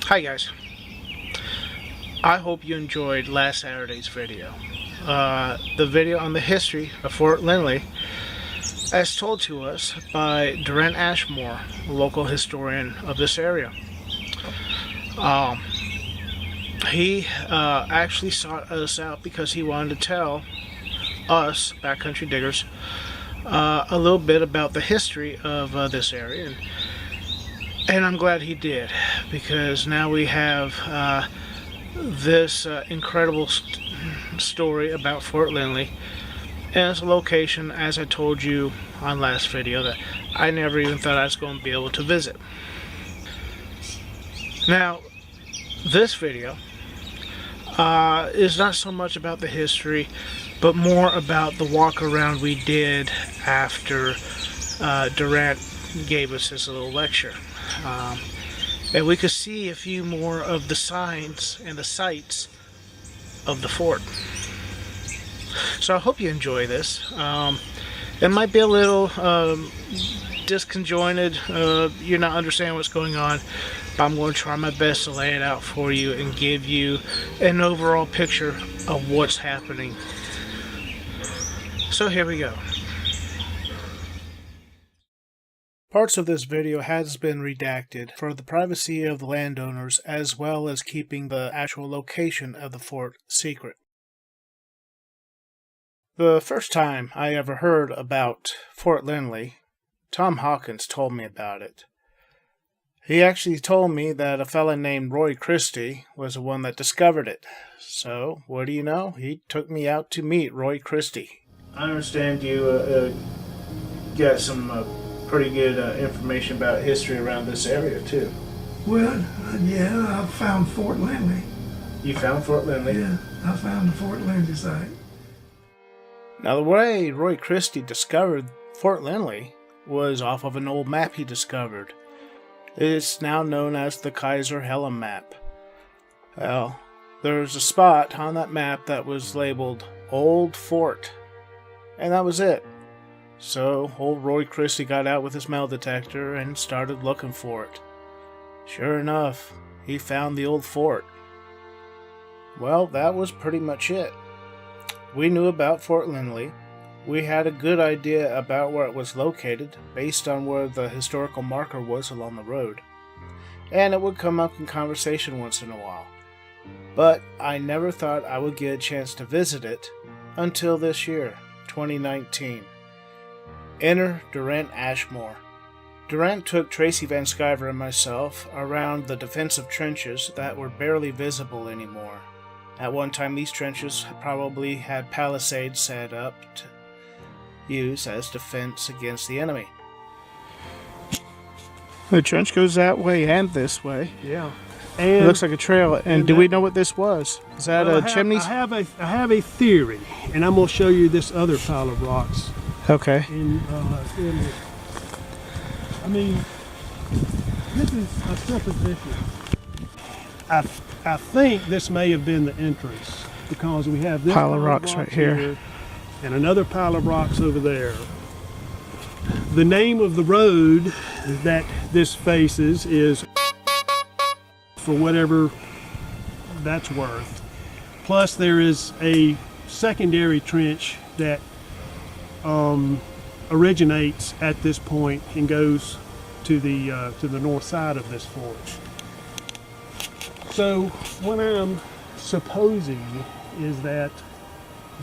Hi guys, I hope you enjoyed last Saturday's video. The video on the history of Fort Lindley, as told to us by Durant Ashmore, a local historian of this area. He actually sought us out because he wanted to tell us, Backcountry Diggers, a little bit about the history of this area. And I'm glad he did, because now we have this incredible story about Fort Lindley. And it's a location, as I told you on last video, that I never even thought I was going to be able to visit. Now, this video is not so much about the history, but more about the walk around we did after Durant gave us his little lecture. And we could see a few more of the signs and the sights of the fort. So I hope you enjoy this. It might be a little disconjointed, you're not understanding what's going on, but I'm going to try my best to lay it out for you and give you an overall picture of what's happening. So here we go. Parts of this video has been redacted for the privacy of the landowners, as well as keeping the actual location of the fort secret. The first time I ever heard about Fort Lindley, Tom Hawkins told me about it. He actually told me that a fella named Roy Christie was the one that discovered it. So, what do you know? He took me out to meet Roy Christie. I understand you got some pretty good information about history around this area too. Well, yeah, I found Fort Lindley. You found Fort Lindley? Yeah, I found the Fort Lindley site. Now, the way Roy Christie discovered Fort Lindley was off of an old map he discovered. It's now known as the Kaiser Helm map. Well, there's a spot on that map that was labeled Old Fort, and that was it. So, old Roy Christie got out with his metal detector and started looking for it. Sure enough, he found the old fort. Well, that was pretty much it. We knew about Fort Lindley. We had a good idea about where it was located, based on where the historical marker was along the road. And it would come up in conversation once in a while. But I never thought I would get a chance to visit it until this year, 2019. Enter Durant Ashmore. Durant took Tracy Van Sciver and myself around the defensive trenches that were barely visible anymore. At one time, these trenches probably had palisades set up to use as defense against the enemy. The trench goes that way and this way. Yeah. And it looks like a trail. And do we know what this was? Is that a chimney? I have a theory, and I'm going to show you this other pile of rocks. Okay. I mean, this is a supposition. I think this may have been the entrance, because we have this pile of rocks right here and another pile of rocks over there. The name of the road that this faces is, for whatever that's worth. Plus there is a secondary trench that originates at this point and goes to the north side of this fort. So what I'm supposing is that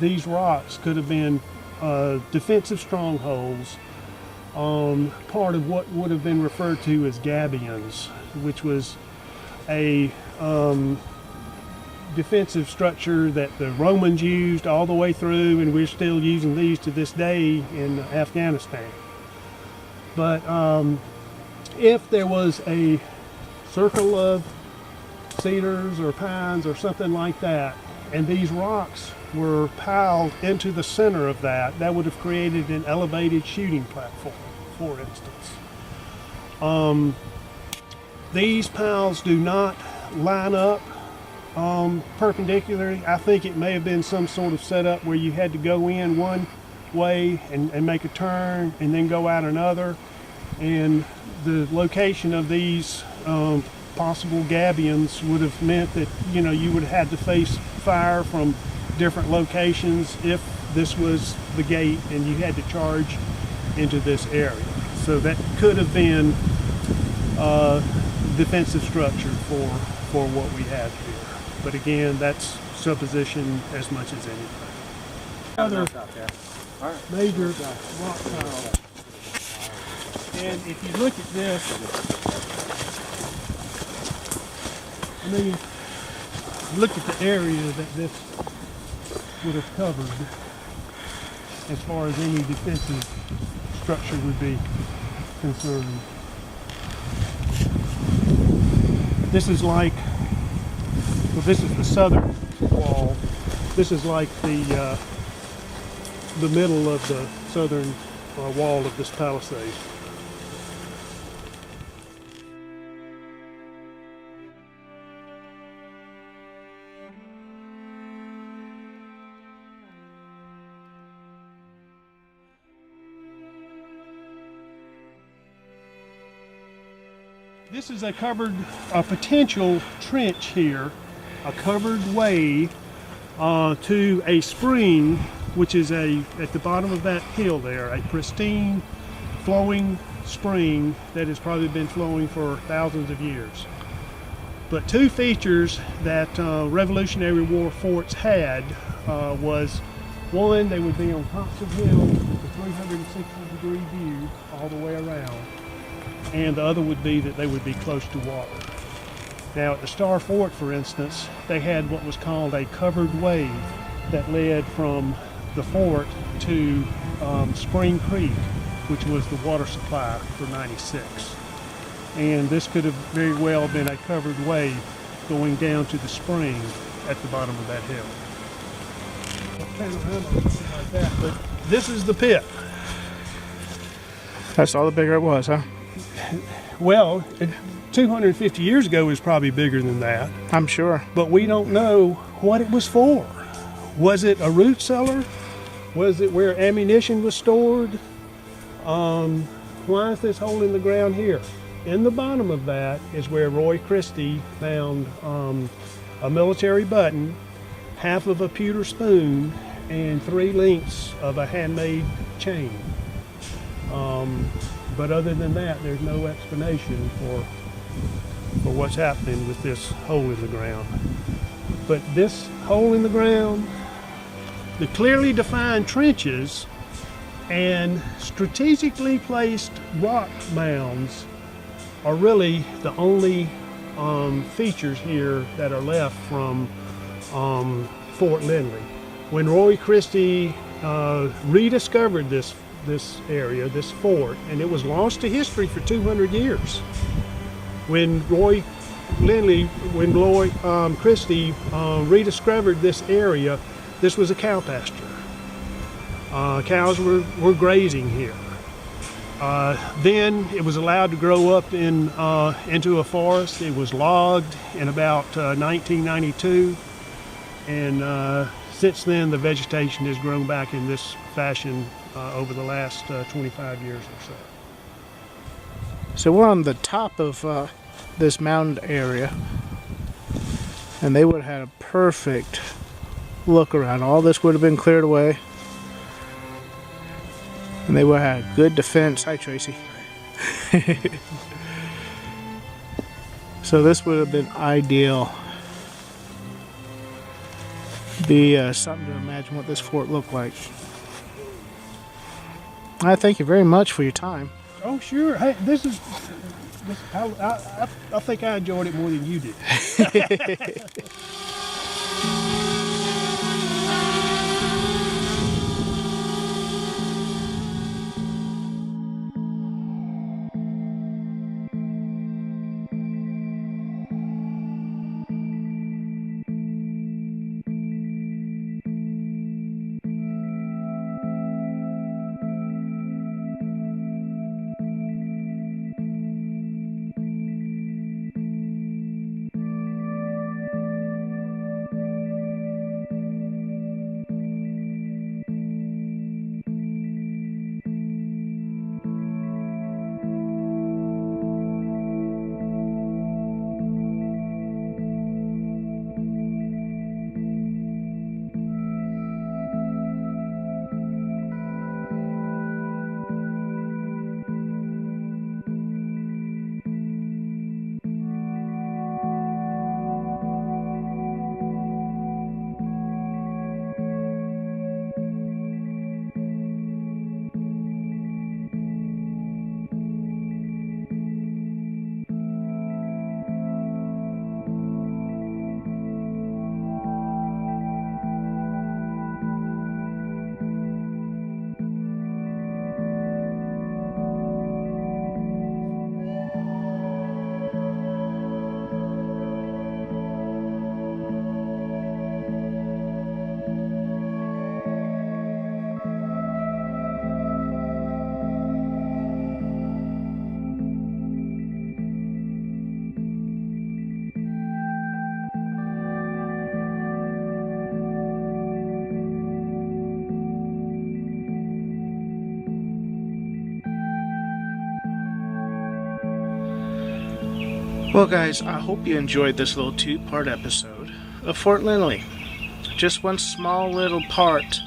these rocks could have been defensive strongholds, part of what would have been referred to as gabions, which was a defensive structure that the Romans used all the way through, and we're still using these to this day in Afghanistan. But if there was a circle of cedars or pines or something like that, and these rocks were piled into the center of that, that would have created an elevated shooting platform, for instance. These piles do not line up perpendicularly. I think it may have been some sort of setup where you had to go in one way and make a turn and then go out another. And the location of these possible gabions would have meant that, you know, you would have had to face fire from different locations if this was the gate and you had to charge into this area. So that could have been defensive structure for what we have here. But again, that's supposition as much as anything. Other major rock pile. And if you look at this, I mean, look at the area that this would have covered as far as any defensive structure would be concerned. This is like, well, this is the southern wall. This is like the middle of the southern wall of this palisade. This is a potential trench here, a covered way to a spring, which is at the bottom of that hill there, a pristine flowing spring that has probably been flowing for thousands of years. But two features that Revolutionary War forts had was, one, they would be on tops of hills with a 360-degree view all the way around, and the other would be that they would be close to water. Now at the Star Fort, for instance, they had what was called a covered way that led from the fort to Spring Creek, which was the water supply for 96. And this could have very well been a covered way going down to the spring at the bottom of that hill. Like that, but this is the pit. That's all the bigger it was, huh? Well, 250 years ago it was probably bigger than that. I'm sure. But we don't know what it was for. Was it a root cellar? Was it where ammunition was stored? Why is this hole in the ground here? In the bottom of that is where Roy Christie found a military button, half of a pewter spoon, and 3 lengths of a handmade chain. But other than that, there's no explanation for what's happening with this hole in the ground. But this hole in the ground, the clearly defined trenches, and strategically placed rock mounds are really the only features here that are left from Fort Lindley. When Roy Christie rediscovered this area, this fort, and it was lost to history for 200 years. When Roy Christie rediscovered this area, this was a cow pasture. Cows were grazing here. Then it was allowed to grow up into a forest. It was logged in about 1992, and since then the vegetation has grown back in this fashion over the last 25 years or so. So we're on the top of this mountain area, and they would have had a perfect look around. All this would have been cleared away, and they would have had good defense. Hi, Tracy. So this would have been ideal. Be something to imagine what this fort looked like. I thank you very much for your time. Oh, sure. Hey, I think I enjoyed it more than you did. Well guys, I hope you enjoyed this little two-part episode of Fort Lindley. Just one small little part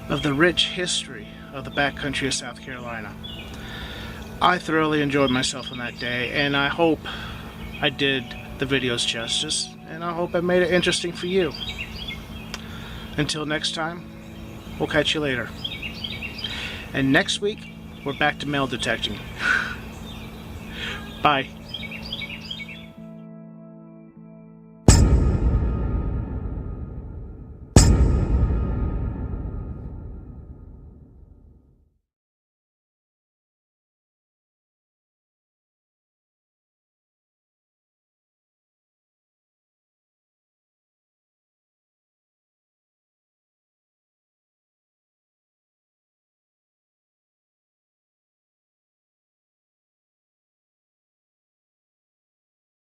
of the rich history of the backcountry of South Carolina. I thoroughly enjoyed myself on that day, and I hope I did the videos justice, and I hope I made it interesting for you. Until next time, we'll catch you later. And next week, we're back to metal detecting. Bye.